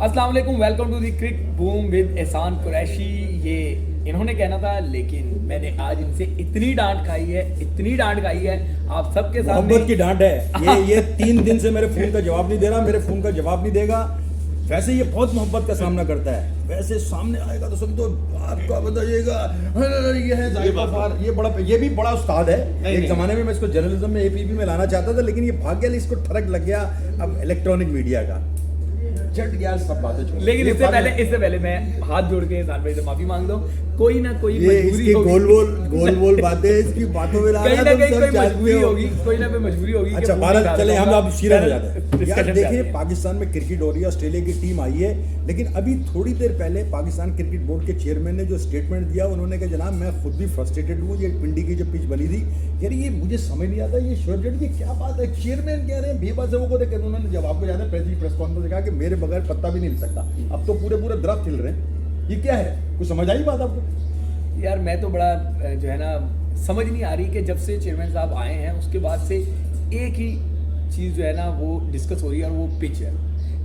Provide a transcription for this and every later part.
अस्सलाम वालेकुम, welcome to the Crick Boom with Ehsan Qureshi. ये इन्होंने कहना था, लेकिन मैंने आज इनसे इतनी डांट खाई है आप सबके सामने। मोहब्बत की डांट है ये 3 दिन से मेरे फोन का जवाब नहीं दे रहा, मेरे फोन का जवाब नहीं देगा। वैसे ये बहुत मोहब्बत का सामना करता है, वैसे सामने आएगा तो समझो आपका बताइएगा ये है जायफार, ये भी बड़ा उस्ताद है। एक जमाने में मैं इसको जर्नलिज्म में एपीपी में लाना चाहता था, लेकिन ये भाग गया, इसको ठरक लग गया अब इलेक्ट्रॉनिक मीडिया का। चट गया सब बातें छोड़। लेकिन इससे पहले मैं हाथ जोड़ के एहसान भाई से माफी मांग दो। कोई ना कोई मजबूरी होगी, गोल बोल बातें इसकी बातों में कहीं ना कहीं कोई मजबूरी होगी, कोई ना कोई मजबूरी होगी। अच्छा भारत चले, हम अब सीरियस हो जाते हैं। यार देखिए, पाकिस्तान में क्रिकेट हो रही है, ऑस्ट्रेलिया की टीम आई है, लेकिन अभी थोड़ी देर पहले पाकिस्तान क्रिकेट बोर्ड के चेयरमैन ने जो स्टेटमेंट दिया, उन्होंने कहा जनाब मैं खुद भी फ्रस्ट्रेटेड हूँ। ये पिंडी की जब पिच बनी थी, यार ये मुझे समझ नहीं आता, ये शोरजट की क्या बात है। चेयरमैन कह रहे हैं बेबस है वो को, उन्होंने जब आपको याद है प्रेस कॉन्फ्रेंस कहा कि मेरे बगैर पत्ता भी नहीं हिल सकता। अब तो पूरे दरख्त हिल रहे हैं, ये क्या है? कुछ समझ आई बात आपको? यार मैं तो बड़ा जो है ना समझ नहीं आ रही कि जब से चेयरमैन साहब आए हैं उसके बाद से एक ही चीज़ जो है ना वो डिस्कस हो रही है, और वो पिच है।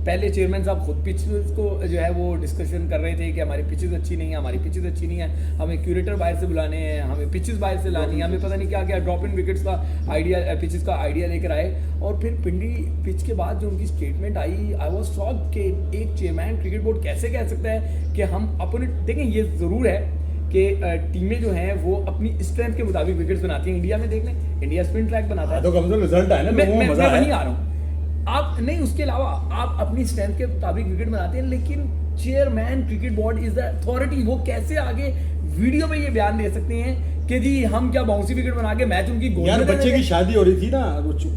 पहले चेयरमैन साहब खुद पिच को जो है वो डिस्कशन कर रहे थे कि हमारी पिचेस अच्छी नहीं है, हमारी पिचेस अच्छी नहीं है, हमें क्यूरेटर बाहर से बुलाने हैं, हमें पिचेस बाहर से लानी है, हमें पता नहीं क्या क्या ड्रॉप इन विकेट्स का आइडिया, पिचेस का आइडिया लेकर आए। और फिर पिंडी पिच के बाद जो उनकी statement I, I was shocked कि एक चेयरमैन क्रिकेट बोर्ड कैसे कह सकता है कि हम अपने, देखें ये ज़रूर है कि टीमें जो हैं वो अपनी स्ट्रेंथ के मुताबिक विकेट्स बनाती हैं। इंडिया में देख लें, इंडिया स्पिन ट्रैक बनाता है, तो कम से कम रिजल्ट है ना, मैं वहीं आ रहा हूँ। आप नहीं, उसके अलावा आप अपनी स्ट्रेंथ के मुताबिक विकेट बनाते हैं, लेकिन chairman cricket board is the authority. वो कैसे आगे वीडियो में ये बयान दे सकते हैं कि जी हम क्या बाउंसी विकेट बना के मैच उनकी गोल। यार बच्चे की शादी हो रही थी ना,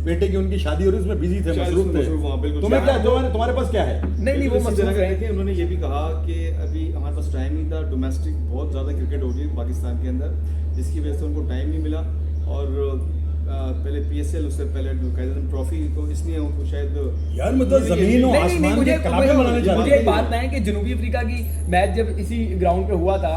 बेटे की उनकी शादी हो रही, उसमें बिजी थे, मसरूफ थे। तुम्हें क्या, तुम्हारे पास क्या है? नहीं वो मसरूफ है। उन्होंने ये भी कहा कि अभी हमारे पास टाइम नहीं था, डोमेस्टिक बहुत ज़्यादा क्रिकेट हो रही है पाकिस्तान के अंदर, जिसकी वजह से उनको टाइम नहीं मिला। और पहले पीएसएल, उससे पहले ट्रॉफी, तो इसलिए उनको शायद यार मतलब जमीन और आसमान के कलामे बनाने जा रहे हैं। मुझे एक बात है कि जनूबी अफ्रीका की मैच जब इसी ग्राउंड पे हुआ था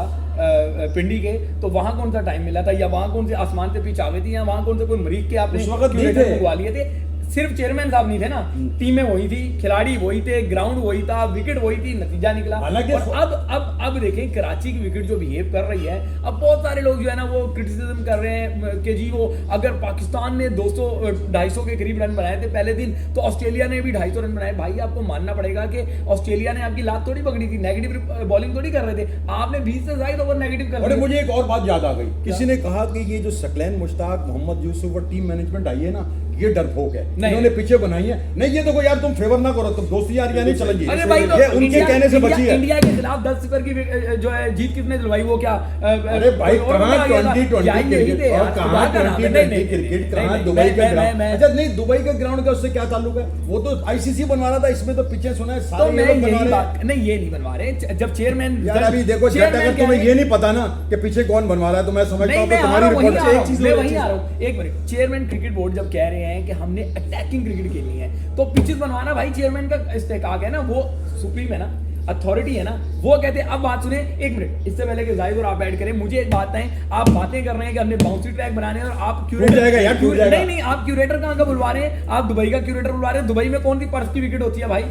पिंडी के, तो वहां कौन सा टाइम मिला था, या वहां कौन से आसमान पे पिच आ गई थी, या वहां कौन से कोई मरीज के आपने मंगवा लिए थे? सिर्फ चेयरमैन साहब नहीं थे ना, टीमें वही थी, खिलाड़ी वही थे, ग्राउंड वही था, विकेट वही थी, नतीजा निकला। और अब देखें कराची की विकेट जो बिहेव कर रही है, अब बहुत सारे लोग जो है ना वो क्रिटिसिज्म कर रहे हैं कि जी वो अगर पाकिस्तान ने 200-250 के करीब रन बनाए थे पहले दिन, तो ऑस्ट्रेलिया ने भी 250 रन बनाए। भाई आपको मानना पड़ेगा कि ऑस्ट्रेलिया ने आपकी लात थोड़ी पकड़ी थी, नेगेटिव बॉलिंग थोड़ी कर रहे थे, आपने 20 से ज्यादा ओवर नेगेटिव कर रहे थे। मुझे एक और बात याद आ गई, किसी ने कहा कि ये जो सकलैन मुश्ताक, मोहम्मद यूसुफ और टीम मैनेजमेंट आई है ना, ये डरपोक है, इन्होंने पीछे बनाई है। नहीं ये देखो यार, तुम फेवर ना करो, तुम दोस्ती यारियां नहीं चलेंगी। अरे भाई ये उनके कहने से बची है। इंडिया के खिलाफ 10 सिफर की जो है जीत किसने दिलवाई, वो क्या? अरे भाई कहां 2020 क्रिकेट और कहां 2020 क्रिकेट, कहां दुबई का ग्राउंड? अच्छा नहीं, दुबई के ग्राउंड का उससे क्या ताल्लुक है? वो तो आईसीसी बनवा रहा था, इसमें तो पिछे सुना है सारे लोग बनवा रहे। नहीं ये नहीं बनवा रहे। जब चेयरमैन, यार अभी देखो, अगर तुम्हें ये नहीं पता ना कि पीछे कौन बनवा रहा है, तो मैं समझता हूं कि तुम्हारी रिपोर्ट से एक चीज मैं वहीं आ रहा हूं। एक मिनट, चेयरमैन क्रिकेट बोर्ड जब कह रहे हैं कि हमने अटैकिंग क्रिकेट खेलनी है, तो पिचेस बनवाना भाई चेयरमैन का इस्तेहकाक है ना, वो सुप्रीम है ना, अथॉरिटी है ना, वो कहते हैं। अब बात सुने एक मिनट, इससे पहले कि जाहिद और आप ऐड करें, मुझे एक बात है, आप बातें कर रहे हैं कि हमने बाउंसी ट्रैक बनाने हैं, और आप क्यूरेटर नहीं, आप क्यूरेटर कहां का बुलवा रहे हैं? आप दुबई का क्यूरेटर बुलवा रहे हैं। दुबई में कौन सी पर्स की विकेट होती है भाई?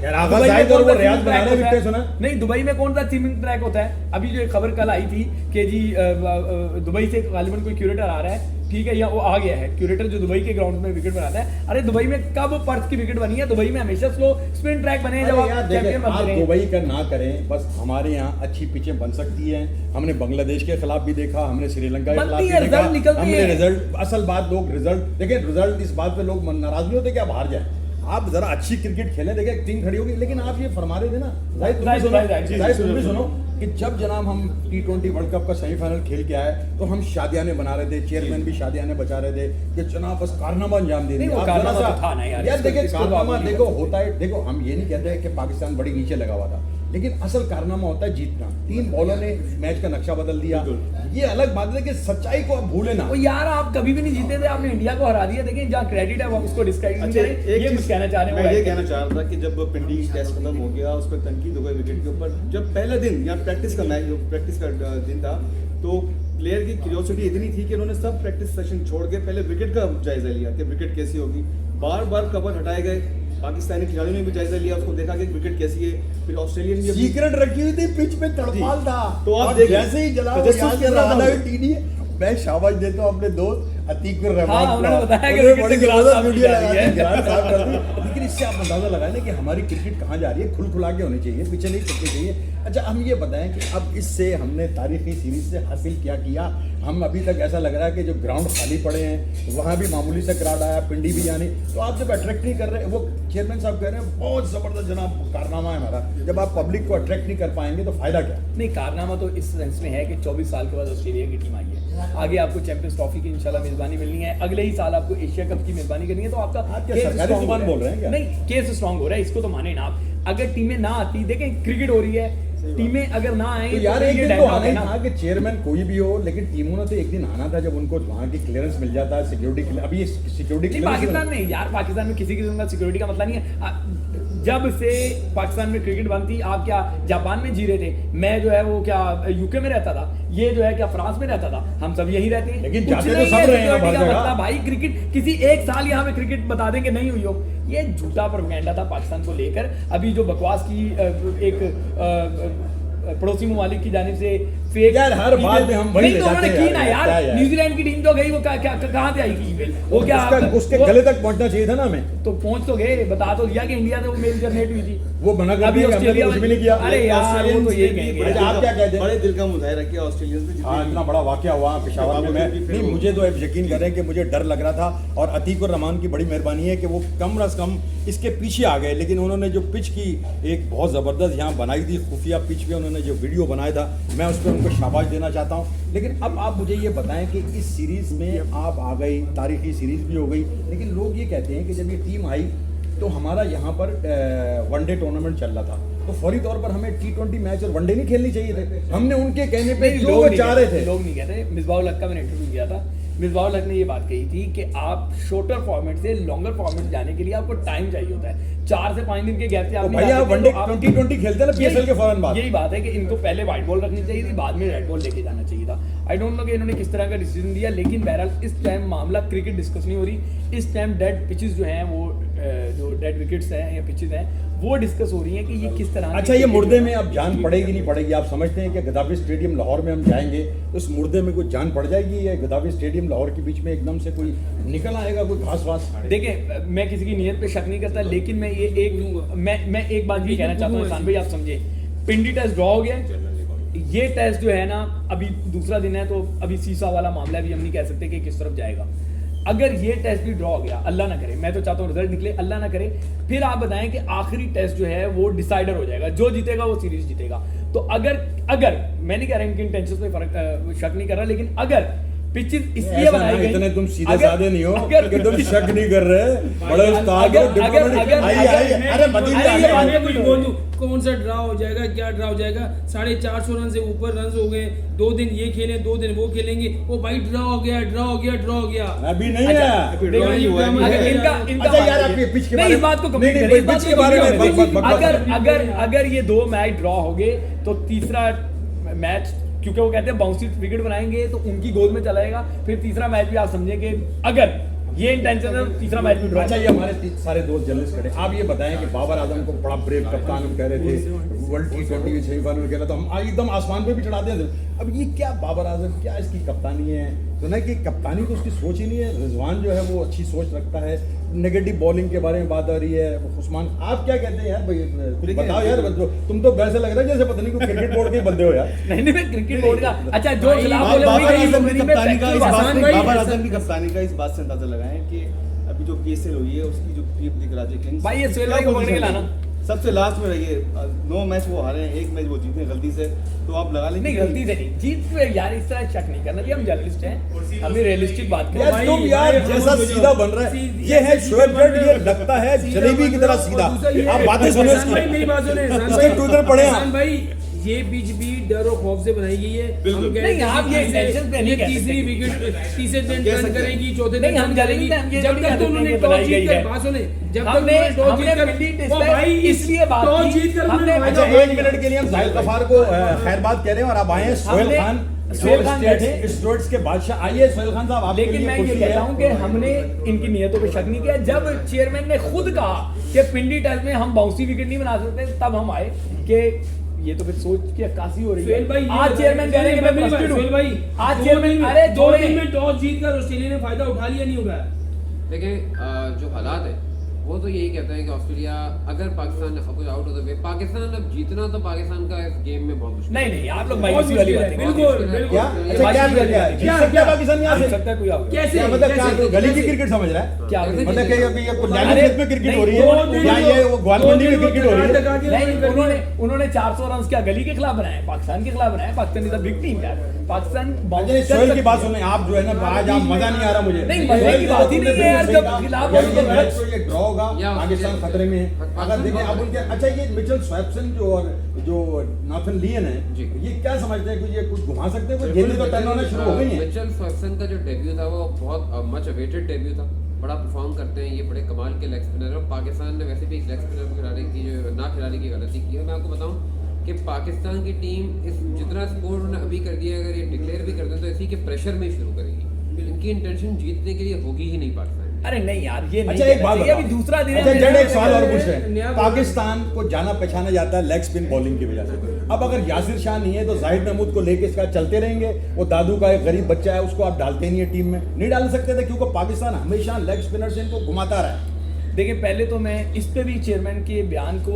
नहीं, दुबई में कौन सा स्विमिंग ट्रैक होता है? अभी जो एक खबर कल आई थी कि जी दुबई से गालिबन कोई क्यूरेटर आ रहा है, ठीक है, या वो आ गया है क्यूरेटर जो दुबई के ग्राउंड में विकेट बनाता है। अरे दुबई में कब पर्थ की विकेट बनी है? दुबई में हमेशा स्लो स्पिन ट्रैक बने हैं जब आप चैंपियन बनते हैं। दुबई का ना करें, बस हमारे यहाँ अच्छी पिचें बन सकती हैं। हमने बांग्लादेश के खिलाफ भी देखा, हमने श्रीलंका के खिलाफ भी देखा, हमने रिजल्ट, असल बात लोग रिजल्ट देखिए, रिजल्ट इस बात पे लोग नाराज नहीं होते कि आप हार जाए, आप जरा अच्छी क्रिकेट खेलें, देखिए टीम खड़ी होगी। लेकिन आप ये फरमा रहे थे ना, तुम भी सुनो कि जब जनाब हम T20 वर्ल्ड कप का सेमीफाइनल खेल के आए, तो हम शादियाने बना रहे थे, चेयरमैन भी शादियाने बचा रहे थे कि जनाब बस कारनामा अंजाम दे दिया। यार देखिए कारनामा देखो होता है, देखो हम ये नहीं कहते कि पाकिस्तान बड़ी नीचे लगा हुआ था, लेकिन असल कारनामा होता है जीतना। 3 बॉलों ने मैच का नक्शा बदल दिया। ये अलग बात है कि सच्चाई को आप भूले ना। यार आप कभी भी नहीं जीते थे, आपने इंडिया को हरा दिया। देखिए जहाँ क्रेडिट है उसको डिस्क्रेडिट नहीं करें। ये कुछ कहना चाह रहे हैं? मैं ये कहना चाह रहा था कि जब पिंडी टेस्ट खत्म हो गया, उस पर तनकीद हो गई विकेट के ऊपर, जब पहले दिन यहाँ प्रैक्टिस का मैच, जो प्रैक्टिस का दिन था, तो प्लेयर की क्यूरियोसिटी इतनी थी कि उन्होंने सब प्रैक्टिस सेशन छोड़ के पहले विकेट का जायजा लिया कि विकेट कैसी होगी। बार बार कवर हटाए गए, पाकिस्तानी खिलाड़ियों ने भी जायजा लिया, उसको देखा कि क्रिकेट कैसी है। फिर ऑस्ट्रेलियन भी सीक्रेट रखी हुई थी, पिच पे तड़पाल था। तो आप और देखिए, जैसे ही जला तजस्सुस कर रहा था वो। टीडी, मैं शाबाश देता हूँ अपने दोस्त अतीकुर रहमान हाँ, को। उन्होंने बताया कि उन्होंने विकेट बड़ी से गिलास जबरदस्त साफ वीडियो की जा रही लगा दी, है। गिलास साफ कर दी। लेकिन इससे आप अंदाजा लगाए ना कि हमारी क्रिकेट कहाँ जा रही है, खुल खुला के होनी चाहिए, पीछे नहीं चलनी चाहिए। अच्छा, हम ये बताएं कि अब इससे हमने तारीखी सीरीज से हासिल क्या किया। हम अभी तक ऐसा लग रहा है कि जो ग्राउंड खाली पड़े हैं वहाँ भी मामूली सा क्राउड आया, पिंडी भी यानी, तो आप जब अट्रैक्ट नहीं कर रहे, वो चेयरमैन साहब कह रहे हैं बहुत ज़बरदस्त जनाब कारनामा है हमारा, जब आप पब्लिक को अट्रैक्ट नहीं कर पाएंगे तो फायदा क्या। नहीं, कारनामा तो इस सेंस में है कि 24 साल के बाद ऑस्ट्रेलिया की टीम आई है, आगे आपको चैंपियंस ट्रॉफी की इंशाल्लाह मेजबानी मिलनी है, अगले ही साल आपको एशिया कप की मेजबानी करनी है, तो आपका आप क्या केस सरकारी strong हो जुबान रहा है। बोल रहे हैं क्या? नहीं, केस स्ट्रांग हो रहा है, इसको तो माने ना आप। अगर टीमें ना आती, देखें क्रिकेट हो रही है, टीमें अगर ना आए तो यार एक ये दिन तो dilemma आना है ही ना। था कि चेयरमैन कोई भी हो, लेकिन टीमों ने तो एक दिन आना था जब उनको वहाँ की क्लियरेंस मिल जाता है, सिक्योरिटी। अभी ये सिक्योरिटी नहीं, पाकिस्तान में यार, पाकिस्तान में किसी किस्म का सिक्योरिटी का मसला नहीं है। जब से पाकिस्तान में क्रिकेट बंद थी, आप क्या जापान में जी रहे थे, मैं जो है वो क्या यूके में रहता था, ये जो है क्या फ्रांस में रहता था, हम सब यहीं रहते हैं। लेकिन कुछ जाते तो नहीं सब है रहे हैं security हर का जगह। मसला। भाई क्रिकेट किसी एक साल यहाँ पे क्रिकेट बता देंगे नहीं हुई हो, ये झूठा प्रोपेगेंडा था पाकिस्तान को लेकर। अभी जो बकवास की एक पड़ोसी ममालिक की जानिब से फेक यार, हर बात में हम वही नहीं ले तो उन्होंने जाते हैं की ना यार, क्या यार। यार। न्यूजीलैंड की टीम तो गई, वो कहाँ से आई की ईमेल, वो क्या उसके वो- गले तक पहुंचना चाहिए था ना हमें। तो पहुंच तो गए, बता तो दिया कि इंडिया से वो मेल जनरेट हुई थी। वो मना कर अभी दिया कि हमने ऑस्ट्रेलिया तो कुछ भी नहीं किया। अरे यार, वो तो ये कहेंगे। अच्छा, आप क्या कहते हैं? बड़े दिल का मुजाहिरा किया ऑस्ट्रेलियंस ने, हाँ, इतना बड़ा वाकया हुआ पेशावर में। मैं नहीं, मुझे तो अब यकीन करें कि मुझे डर लग रहा था, और अतीकुर रहमान की बड़ी मेहरबानी है कि वो कम अज़ कम इसके पीछे आ गए। लेकिन उन्होंने जो पिच की एक बहुत ज़बरदस्त यहाँ बनाई थी, खुफिया पिच पे उन्होंने जो वीडियो बनाया था, मैं उस पर उनको शाबाश देना चाहता हूँ। लेकिन अब आप मुझे ये बताएं कि इस सीरीज़ में आप आ गई, तारीखी सीरीज़ भी हो गई, लेकिन लोग ये कहते हैं कि जब ये टीम आई तो हमारा यहाँ पर वनडे टूर्नामेंट चल रहा था, तो फौरी तौर पर हमें T20 मैच और वनडे नहीं खेलनी चाहिए थे। हमने उनके कहने पे जो वो चाह रहे थे। लोग नहीं कहते। मिसबाहुल हक का मैंने इंटरव्यू किया था, मिसबाहुल हक ने ये बात कही थी कि आप शॉर्टर फॉर्मेट से लॉन्गर फॉर्मेट जाने के लिए आपको टाइम चाहिए होता है, 4 से 5 दिन के गैप से आप तो नहीं भैया जा सकते, वनडे तो आप- T20 खेलते हैं ना PSL के फौरन बाद। यही बात है कि इनको पहले व्हाइट बॉल रखनी चाहिए थी, बाद में रेड बॉल लेके जाना चाहिए था। आई डोंट नो कि इन्होंने किस तरह का डिसीजन दिया, लेकिन बहरहाल इस टाइम मामला क्रिकेट डिस्कस नहीं हो रही। इस टाइम डेड पिचेस जो हैं, वो जो डेड विकेट्स हैं या पिचेस हैं, वो डिस्कस हो रही हैं कि ये किस तरह। अच्छा, ये मुर्दे में अब जान पड़ेगी नहीं पड़ेगी? आप समझते हैं कि गद्दाफी स्टेडियम लाहौर में हम जाएंगे, उस मुर्दे में कोई जान पड़ जाएगी, या गद्दाफी स्टेडियम लाहौर के बीच में एकदम से कोई निकल आएगा, कोई घास वास? देखें, मैं किसी की नीयत पे शक नहीं करता, लेकिन मैं ये मैं एक बात भी कहना चाहता हूँ इंसान भाई, आप समझे, पिंडी टेस्ट ड्रॉ हो गया। ये टेस्ट जो है ना, अभी दूसरा दिन है, तो अभी सीसा वाला मामला है, अभी हम नहीं कह सकते कि किस तरफ जाएगा। अगर ये टेस्ट भी ड्रॉ हो गया, अल्लाह ना करे, मैं तो चाहता हूँ रिजल्ट निकले, अल्लाह ना करे, फिर आप बताएं कि आखिरी टेस्ट जो है वो डिसाइडर हो जाएगा, जो जीतेगा वो सीरीज जीतेगा। तो अगर मैं नहीं कह रहा इनके इंटेंशंस पे फर्क शक नहीं कर रहा, लेकिन अगर पिचेस इसलिए बनाई गई, इतने तुम सीधे साधे नहीं हो कि तुम शक नहीं कर रहे, बड़े उस्ताद हो, डिप्लोमेटिक। अरे मैं कुछ बोल दूं, कौन सा ड्रा हो जाएगा, क्या ड्रा हो जाएगा? 450 रन से ऊपर रन हो गए, 2 दिन ये खेले, 2 दिन वो खेलेंगे, वो भाई ड्रा हो गया, ड्रा हो गया, ड्रा हो गया। अभी नहीं है। अगर इनका अच्छा यार, आप ये पिच के नहीं, बारे इस बात को नहीं, कंप्लीट नहीं, करें, इस बात पिच को के बारे में कंप्लीट बक- करें। अगर ये 2 मैच ड्रॉ हो गए, तो तीसरा मैच, क्योंकि वो कहते हैं बाउंसी विकेट बनाएंगे तो उनकी गोल में चला जाएगा, फिर तीसरा मैच भी आप समझे कि अगर ये इंटेंशन है, तीसरा मैच भी ड्रॉ। अच्छा, ये हमारे सारे दोस्त जर्नलिस्ट खड़े, आप ये बताएं कि बाबर आजम को बड़ा ब्रेव कप्तान हम कह रहे थे, वर्ल्ड T20 सेमीफाइनल खेला, तो हम एकदम आसमान पे भी चढ़ाते हैं। अब ये क्या बाबर आजम, क्या इसकी कप्तानी है? सुना कि कप्तानी तो उसकी सोच ही नहीं है। रिजवान जो है वो अच्छी सोच रखता है, नेगेटिव बॉलिंग के बारे में बात आ रही है। उस्मान, आप क्या कहते हैं यार? भाई बताओ यार, तुम तो वैसे लग रहा है जैसे पता नहीं कोई क्रिकेट बोर्ड के ही बंदे हो यार। नहीं, मैं क्रिकेट बोर्ड का, अच्छा जो खिलाफ बोले बाबर वही आजम कही, की कप्तानी का इस बात आसान से, भाई, बाबर ऐसा- आजम की कप्तानी का इस बात से अंदाजा लगाएं कि अभी जो PSL हुई है उसकी जो टीम दिख राजे किंग्स, भाई, ये सुहेल भाई को पकड़ के लाना। सबसे लास्ट में रहिए, 9 मैच वो हारे हैं, 1 मैच वो जीते गलती से, तो आप लगा लेंगे नहीं, गलती से नहीं, जीत पे यार इस तरह शक नहीं करना जी, हम जर्नलिस्ट हैं, हमें रियलिस्टिक बात करें। यार तुम यार जैसा सीधा बन रहा है, ये है शोएब जट, ये लगता है जलेबी की तरह सीधा। आप बातें सुनो इसकी, भाई मेरी बात सुने, इसके ट्विटर पढ़े आप। भाई ये पिच भी डर और खौफ से बनाई गई है। बिल्कुल। हम कह नहीं, रहे आप ये हैं कि intentions पे नहीं ये कह सकते। तीसरी विकेट तीसरे दिन कह टर्न सकते हैं। करेगी, चौथे दिन नहीं, हम टर्न करेंगे, करेगी। हम ये जब नहीं तक कह तो सकते उन्होंने कि टॉस बनाई जीत गई कर है। बात सुने, जब तक हमने उन्होंने टॉस जीत कर पिंडी टेस्ट ओ में भाई इसलिए बात टॉस की, जीत कर हमने उन्होंने अच्छा फायदा एक मिनट के लिए हम जाहिद गफार को खैरबाद कह रहे हैं और अब आए हैं सोहेल हमने- खान सोहेल खान स्टेट्स बैठे। स्टेट्स के बादशाह। आइए सोहेल खान साहब, आपके लेकिन लिए मैं ये कुर्सी कहता है। हूं कि हमने इनकी नियतों पे शक नहीं किया। जब चेयरमैन ने खुद कहा कि पिंडी टेस्ट में हम बाउंसी विकेट नहीं बना सकते, तब हम आए कि ये तो फिर सोच की अक्कासी हो रही सुहेल भाई, है। आज चेयरमैन कह रहे हैं कि मैं फ्रस्ट्रेटेड हूं। सुहेल भाई आज दो चेयरमैन दिन- अरे दो छोड़े। दिन में टॉस जीत कर ऑस्ट्रेलिया ने फायदा उठा लिया, नहीं उठाया? देखिए जो हालात है वो तो यही कहते हैं कि ऑस्ट्रेलिया अगर पाकिस्तान कुछ out of the way, Pakistan अब जीतना तो पाकिस्तान का इस गेम में बहुत मुश्किल नहीं नहीं, आप लोग बहुत मायूसी वाली मुश्किल है, बातें बिल्कुल, करते हैं। बिल्कुल। क्या अच्छा क्या क्या क्या जीत क्या- सकता है पाकिस्तान यहाँ जीत से? सकता है कोई आउट। कैसे? क्या मतलब क्या कैसे? गली की कैसे? क्रिकेट समझ रहा है? क्या कैसे? मतलब कि अभी ये पुलानी अरे, खेत में क्रिकेट नहीं, हो रही दो है दिन या वो- ये वो ग्वालमंडी में दो दिन क्रिकेट हो रही है? टका के नहीं, उन्होंने उन्होंने 400 रन क्या गली के खिलाफ बनाए, पाकिस्तान के खिलाफ बनाए। Pakistan is a big team यार। पाकिस्तान अच्छा, ये सोहेल की बात सुने आप, जो है ना आज आप मजा नहीं आ रहा मुझे। नहीं, मजे की बात ही नहीं है यार, जब खिलाफ यार, हो ये तो मैच तो ये ड्रॉ होगा, या पाकिस्तान ऑस्ट्रेलिया- खतरे में है। अगर पाकिस्तान देखें बहुत अब उनके अच्छा ये मिचेल स्वैप्सन जो और जो नाथन लियन है, जी। ये क्या समझते हैं कि ये कुछ घुमा सकते हैं? कुछ गेंदें तो टर्न होना शुरू हो गई हैं। मिचेल स्वैप्सन का जो डेब्यू था वो बहुत मच अवेटेड डेब्यू था। बड़ा परफॉर्म करते हैं ये, बड़े कमाल के लेग स्पिनर है। और पाकिस्तान ने वैसे भी एक लेग स्पिनर को खिलाने की जो ना खिलाने की गलती की है। मैं आपको बताऊं कि पाकिस्तान की टीम इस जितना स्कोर उन्होंने अभी कर दिया है, अगर ये डिक्लेयर भी कर दें तो इसी के प्रेशर में ही शुरू करेगी। इनकी इंटेंशन जीतने के लिए होगी ही नहीं पाकिस्तान। अरे नहीं यार, ये नहीं अच्छा एक कहना बात चाहिए। बताओ। अभी दूसरा दिन है। अच्छा जड एक सवाल और नया पूछ रहे हैं। बोल- पाकिस्तान को जाना पहचाना जाता है लेग स्पिन बॉलिंग की वजह से। अब अगर यासिर शाह नहीं है तो जाहिद महमूद को लेके इसका चलते रहेंगे। वो दादू का एक गरीब बच्चा है, उसको आप डालते नहीं है टीम में, नहीं डाल सकते थे क्योंकि पाकिस्तान हमेशा लेग स्पिनर से इनको घुमाता रहा है। देखिए पहले तो मैं इस पे भी चेयरमैन के बयान को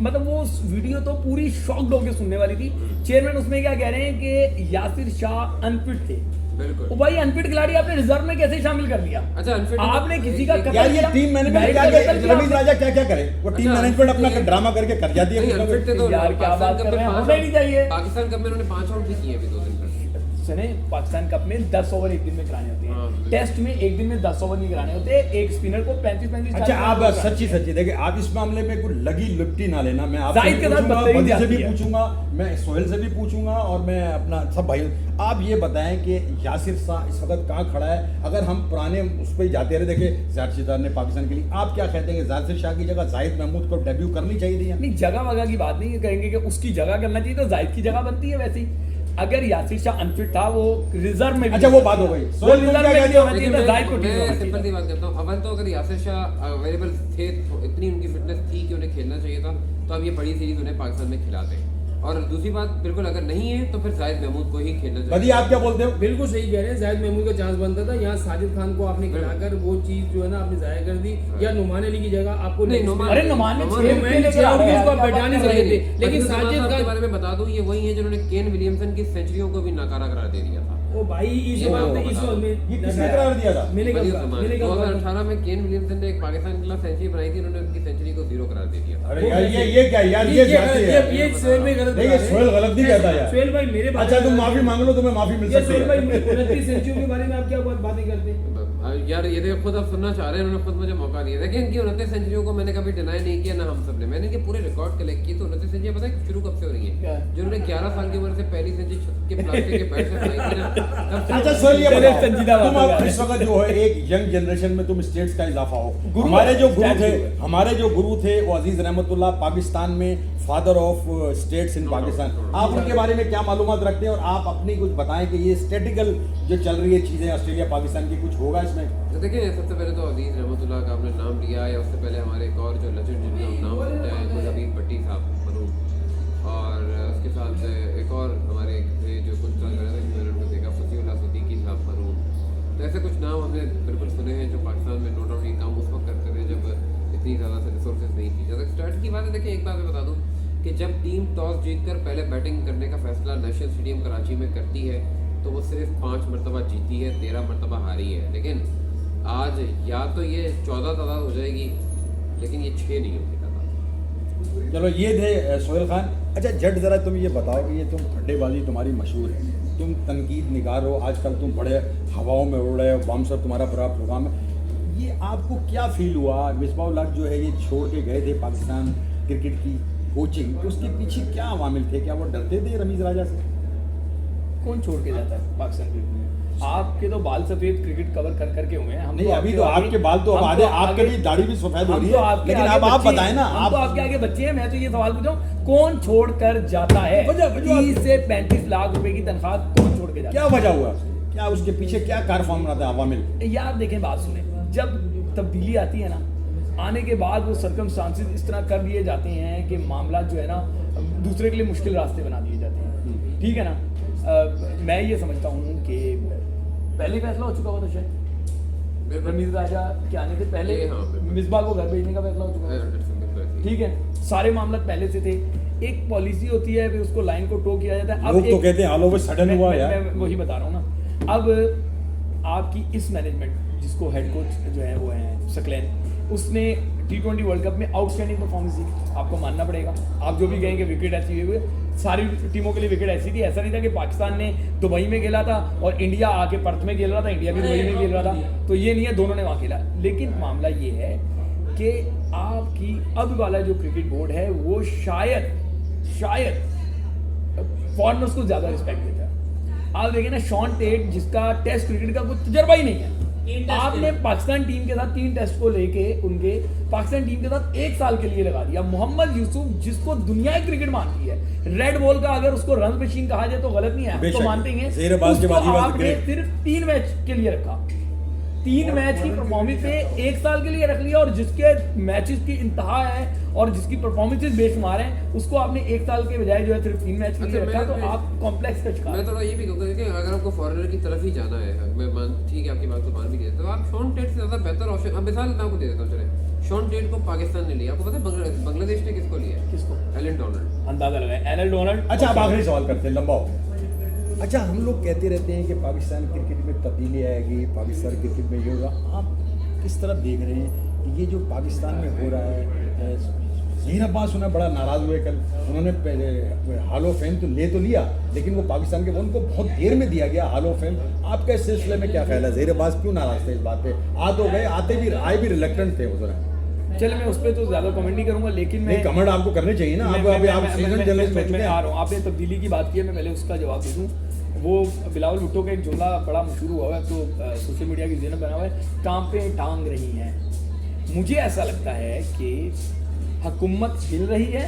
मतलब वो वीडियो तो पूरी शॉक्ड होकर सुनने वाली थी। चेयरमैन उसमें क्या कह रहे हैं कि यासिर शाह अनफिट थे। बिल्कुल। ओ भाई, अनफिट खिलाड़ी आपने रिजर्व में कैसे शामिल कर दिया? अच्छा, unfit- आपने किसी का यार, यार ये किया? टीम मैनेजमेंट मैच क्या का कत्ल किया? रवींद्र राजा क्या क्या करे? वो टीम अच्छा, मैनेजमेंट अपना ये- ड्रामा करके कर जाती है नहीं, कुछ ना unfit थे कुछ। तो यार, क्या पाकिस्तान बात कप कर रहे में हैं? पांच होना ही नहीं चाहिए। पाकिस्तान कप में उन्होंने 5 आउट भी किए अभी 2 दिन पहले। सुने, पाकिस्तान कप में 10 ओवर एक दिन में कराने होते हाँ, हैं। बिल्कुल। टेस्ट में एक दिन में 10 ओवर नहीं कराने होते। एक स्पिनर को 35-35 अच्छा आप सच्ची देखिए, आप इस मामले में कुछ लगी लिपटी ना लेना। मैं आपसे जाहिद के भी साथ पूछूंगा, बदतमीजी बदी से आती भी है। पूछूंगा, मैं सोहेल से भी पूछूंगा और मैं अपना सब भाई। आप ये बताएं कि यासिर शाह इस वक्त कहाँ खड़ा है? अगर हम पुराने उस पर जाते रहे, देखिए जाहिद सितार ने पाकिस्तान के लिए, आप क्या कहते हैं कि यासिर शाह की जगह जाहिद महमूद को डेब्यू करनी चाहिए थी? नहीं, जगह वगह की बात नहीं कहेंगे कि उसकी जगह करना चाहिए, तो जाहिद की जगह बनती है वैसे ही। अगर यासिर शाह अनफिट था, वो रिजर्व में भी अच्छा, वो बात हो गई। वो सोहेल, तुम रिजर्व क्या में कहते भी हो? होना चाहिए, तो जाहिद को टीम में मैं होना सिंपल चाहिए। सी बात करता हूँ। अव्वल तो अगर यासिर शाह अवेलेबल थे, तो इतनी उनकी फिटनेस थी कि उन्हें खेलना चाहिए था, तो अब ये बड़ी सीरीज उन्हें पाकिस्तान में खिलाते। और दूसरी बात, बिल्कुल अगर नहीं है तो फिर जाहिद महमूद को ही खेलना बदी चाहिए। आप क्या बोलते हो? बिल्कुल सही कह रहे हैं, जाहिद महमूद का चांस बनता था। यहाँ साजिद खान को आपने खिलाकर वो चीज जो है ना आपने जाया कर दी। या नुमान अली की जगह आपको नहीं, नुमान- अरे नुमान ने नुमान- छह नुमान- विकेट छह आउट लेकर उसको आया, बैठा नहीं क्या बात सकते कर रहे हैं? थे। लेकिन साजिद के खान बारे में बता दूं, ये वही है जिन्होंने केन विलियमसन की सेंचुरियों को भी नकारा करार दे दिया था। ओ भाई इस ये बात मैं इस आपको बात में ये किसने करार दिया था? मैंने बड़ी कहा कमाल। मैंने कहा 2018 में केन विलियमसन ने एक पाकिस्तान के खिलाफ सेंचुरी बनाई थी, उन्होंने उनकी सेंचुरी को 0 करार दे दिया था। अरे यार ये क्या यार, ये जाती है। ये सोहेल भाई गलत नहीं, ये बता रहे हैं। सोहेल गलत नहीं कहता यार। सोहेल भाई मेरे बारे अच्छा में तुम बता माफी रहे हैं। मांग लो, तुम्हें माफी मिल ये सकती सोहेल भाई है। 29 सेंचुरी के बारे में आप क्या बातें करते हैं? यार ये देखो, खुद अब सुनना चाह रहे हैं, उन्होंने खुद मुझे मौका दिया। देखिए इनकी 29 सेंचुरियों को मैंने कभी डिनाई नहीं किया, ना हम सब ने। मैंने इनके पूरे रिकॉर्ड कलेक्ट किए, तो 29 सेंचुरी पता है शुरू कब से हो रही क्या? है? जिन्होंने 11 साल की उम्र से पहली सेंचुरी छत के प्लास्टिक के बैट से बनाई थी ना, तब से- अच्छा सोहेल, ये चलिए, बताओ, संजीदा बात तुम हो अब गया। इस वक्त जो है एक यंग जनरेशन में तुम स्टेट्स का इजाफा हो। गुरु हमारे जो गुरु स्टैट्यू थे है। हमारे जो गुरु थे वो अजीज रहमतुल्लाह, पाकिस्तान में father of states in Pakistan. आप उनके बारे में क्या मालूमात रखते हैं और आप अपनी कुछ बताएं कि ये स्टैटिकल जो चल रही है चीजें ऑस्ट्रेलिया पाकिस्तान की, कुछ होगा इसमें? तो देखिए, सबसे पहले तो अजीज रहमतुल्लाह का आपने नाम लिया, या उससे पहले हमारे एक और जो लेजेंड जिनका हम नाम सुनते हैं, वो हबीब भट्टी साहब मरूम, और उसके साथ एक और हमारे थे जो कुछ साल पहले थे, मैंने उनको देखा, फसीउल्लाह सिद्दीकी साहब मरूम। तो ऐसे कुछ नाम हमने बिल्कुल सुने हैं जो पाकिस्तान में नो डाउट ये काम उस वक्त करते थे जब इतनी ज़्यादा से रिसोर्सेज नहीं थी। जब स्टार्ट की बात है, देखिए एक बात मैं बता दूँ कि जब टीम टॉस जीतकर पहले बैटिंग करने का फैसला नेशनल स्टेडियम कराची में करती है, तो वो सिर्फ 5 मरतबा जीती है, 13 मरतबा हारी है। लेकिन आज या तो ये 14 तादाद हो जाएगी, लेकिन ये 6 नहीं होगी तादाद। चलो ये थे सोहेल खान। अच्छा जट जरा तुम ये बताओ कि ये तुम फड्डेबाजी तुम्हारी मशहूर है, तुम तनकीद निगार हो, आजकल तुम बड़े हवाओं में उड़ रहे हो, बाउंसर तुम्हारा पूरा प्रोग्राम है। ये आपको क्या फील हुआ? मिसबाह-उल-हक जो है ये छोड़ के गए थे पाकिस्तान क्रिकेट की, कोचिंग, तो उसके पीछे क्या अवामिल थे? क्या वो डरते थे रमीज राजा से? कौन छोड़ के जाता है पाकिस्तान क्रिकेट में? आपके तो बाल सफेद क्रिकेट कवर कर करके हुए हैं। हम नहीं, तो अभी तो आपके बाल तो अब आधे, आपके भी दाढ़ी भी सफेद हो रही है, लेकिन अब आप बताएं ना, आप तो आपके आगे बच्चे हैं। मैं तो ये सवाल पूछ रहा हूँ, कौन छोड़ कर जाता है? 30 से 35 लाख रुपए की तनख्वाह कौन छोड़ के जाता क्या वजह हुआ? क्या उसके पीछे क्या कार फॉर्म रहा था अवामिल? है? यार देखें, बात सुने, जब तब्दीली आती है ना, आने के बाद वो सर्कमस्टांसेस इस तरह कर दिए जाते हैं कि मामला जो है ना दूसरे के लिए मुश्किल रास्ते बना दिए जाते हैं। ठीक है ना? मैं ये समझता हूँ कि पहले फैसला हो चुका हुआ था शायद रमीज राजा के आने से पहले, मिसबा को घर भेजने का फैसला हो चुका है। ठीक है, सारे मामला पहले से थे। एक पॉलिसी होती है, फिर उसको लाइन को टो किया जाता है। लोग तो कहते हैं ऑल ओवर सडन हुआ यार। मैं वही बता रहा हूँ ना। अब आपकी इस मैनेजमेंट, जिसको हेड कोच जो है वो है सकलैन, उसने T20 वर्ल्ड कप में आउटस्टैंडिंग परफॉर्मेंस दी, आपको मानना पड़ेगा। आप जो भी कहें कि विकेट ऐसी हुई, सारी टीमों के लिए विकेट ऐसी थी। ऐसा नहीं था कि पाकिस्तान ने दुबई में खेला था और इंडिया आके पर्थ में खेल रहा था, इंडिया भी दुबई में खेल रहा था, तो ये नहीं है दोनों ने वहाँ खेला। लेकिन मामला ये है कि आपकी अब वाला जो क्रिकेट बोर्ड है वो शायद फॉरनर्स को ज़्यादा रिस्पेक्ट देता है। आप देखें ना, शॉन टेट, जिसका टेस्ट क्रिकेट का कुछ तजर्बा ही नहीं है, आपने पाकिस्तान टीम के साथ 3 टेस्ट को लेके उनके पाकिस्तान टीम के साथ 1 साल के लिए लगा दिया। मोहम्मद यूसुफ, जिसको दुनिया की क्रिकेट मानती है, रेड बॉल का अगर उसको रन मशीन कहा जाए तो गलत नहीं है, तो मानते हैं। उसको आपने सिर्फ 3 मैच के लिए रखा, 3 मैच की परफॉर्मेंस पे 1 साल के लिए रख लिया, और जिसके मैचेस की इंतहा है और जिसकी परफॉर्मेंसेस बेशुमार हैं, उसको आपने 1 साल के बजाय जो है सिर्फ 3 मैच के लिए रखा। तो आप कॉम्प्लेक्स का शिकार। मैं थोड़ा ये भी कहूँगा कि अगर आपको फॉरेनर की तरफ ही जाना है, ठीक है आपकी बात को मान भी देता, तो आप शॉन टेट से ज़्यादा बेहतर ऑप्शन, अब मिसाल मैं आपको दे देता हूँ। चले, शॉन टेट को पाकिस्तान ने लिया, आपको पता है बांग्लादेश ने किसको लिया? किसको? Allan Donald. अंदाजा लगाए, एलन डोनाल्ड। अच्छा, अब आखिरी सवाल करते हैं, लंबा हो गया। अच्छा, हम लोग कहते रहते हैं कि पाकिस्तान क्रिकेट में तब्दीली आएगी, पाकिस्तान क्रिकेट में ये होगा। आप किस तरह देख रहे हैं कि ये जो पाकिस्तान में हो रहा है? ज़हीर अब्बास उन्हें बड़ा नाराज़ हुए कल, उन्होंने हॉल ऑफ फेम तो लिया, लेकिन वो पाकिस्तान के उनको बहुत देर में दिया गया हॉल ऑफ फेम। आपका इस सिलसिले में क्या ख्याल है? ज़हीर अब्बास क्यों नाराज़ थे इस बात पे? आ तो गए, आए भी रिलेक्टेंट थे उस तरह। चल, मैं उस पर तो ज़्यादा कमेंट नहीं करूँगा, लेकिन मैं कमेंट आपको करने चाहिए ना। आप सीजन जर्नलिस्ट में आ रहा हूँ, आपने तब्दीली की बात की है, मैं पहले उसका जवाब दे दूँ। वो बिलावल भुट्टो का एक जुमला बड़ा मशहूर हुआ है, तो सोशल मीडिया की ज़हन बना हुआ है, टांपें टांग रही हैं। मुझे ऐसा लगता है कि हुकूमत हिल रही है,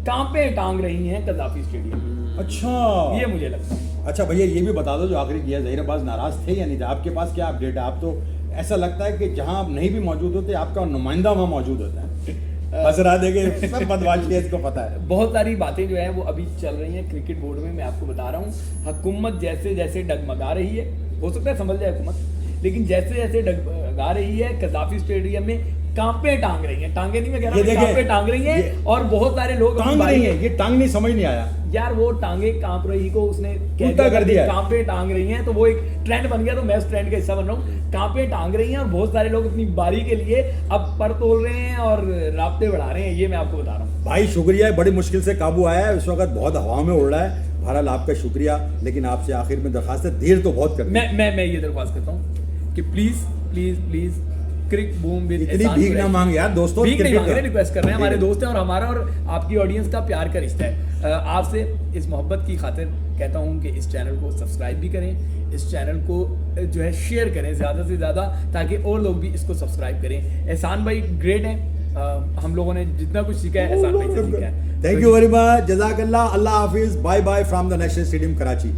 टांपें टांग रही हैं कज़ाफ़ी स्टेडियम। अच्छा, ये मुझे लगता है। अच्छा भैया, ये भी बता दो जो आखिरी किया, ज़हीर अब्बास नाराज़ थे या नहीं थे? आपके पास क्या अपडेट है? आप तो ऐसा लगता है कि जहां आप नहीं भी मौजूद होते, आपका नुमाइंदा वहां मौजूद होता है। हसरा देखे सब बदमाश है, इसको पता है। बहुत सारी बातें जो है वो अभी चल रही हैं क्रिकेट बोर्ड में। मैं आपको बता रहा हूँ, हुकूमत जैसे जैसे डगमगा रही है, हो सकता है संभल जाए हुकूमत, लेकिन जैसे जैसे डगमगा रही है, कज़ाफ़ी स्टेडियम में टांपें टांग रही हैं। टांगे नहीं, मैं कह रहा हूँ टांपें टांग रही हैं, और बहुत सारे लोग टांग रही हैं। ये टांग नहीं, समझ नहीं आया यार। वो टांगे कांप रही को उसने उल्टा कर दिया, कांपे टांग रही हैं, तो वो एक ट्रेंड बन गया, तो मैं उस ट्रेंड का हिस्सा बन रहा हूँ। कांपे टांग रही हैं, और बहुत सारे लोग अपनी बारी के लिए अब पर तोल रहे हैं और राब्ते बढ़ा रहे हैं। ये मैं आपको बता रहा हूँ भाई। शुक्रिया, बड़ी मुश्किल से काबू आया है, इस वक्त बहुत हवा में उड़ रहा है। बहरहाल आपका शुक्रिया, लेकिन आपसे आखिर में दरखास्त है, देर तो बहुत कर मैं ये दरख्वास्त करता हूँ कि please please please Crick Boom with इतनी भीख ना मांग यार दोस्तों। भीख नहीं मांग रहे, रिक्वेस्ट कर रहे हैं, हमारे दोस्त हैं और हमारा और आपकी ऑडियंस का प्यार का रिश्ता है। आपसे इस मोहब्बत की खातिर कहता हूँ कि इस चैनल को सब्सक्राइब भी करें, इस चैनल को जो है शेयर करें ज़्यादा से ज़्यादा, ताकि और लोग भी इसको सब्सक्राइब करें। एहसान भाई ग्रेट हैं, हम लोगों ने जितना कुछ सीखा है एहसान भाई से सीखा है। थैंक यू वेरी मच, जज़ाकल्लाह, अल्लाह हाफिज़, bye bye from the national stadium Karachi.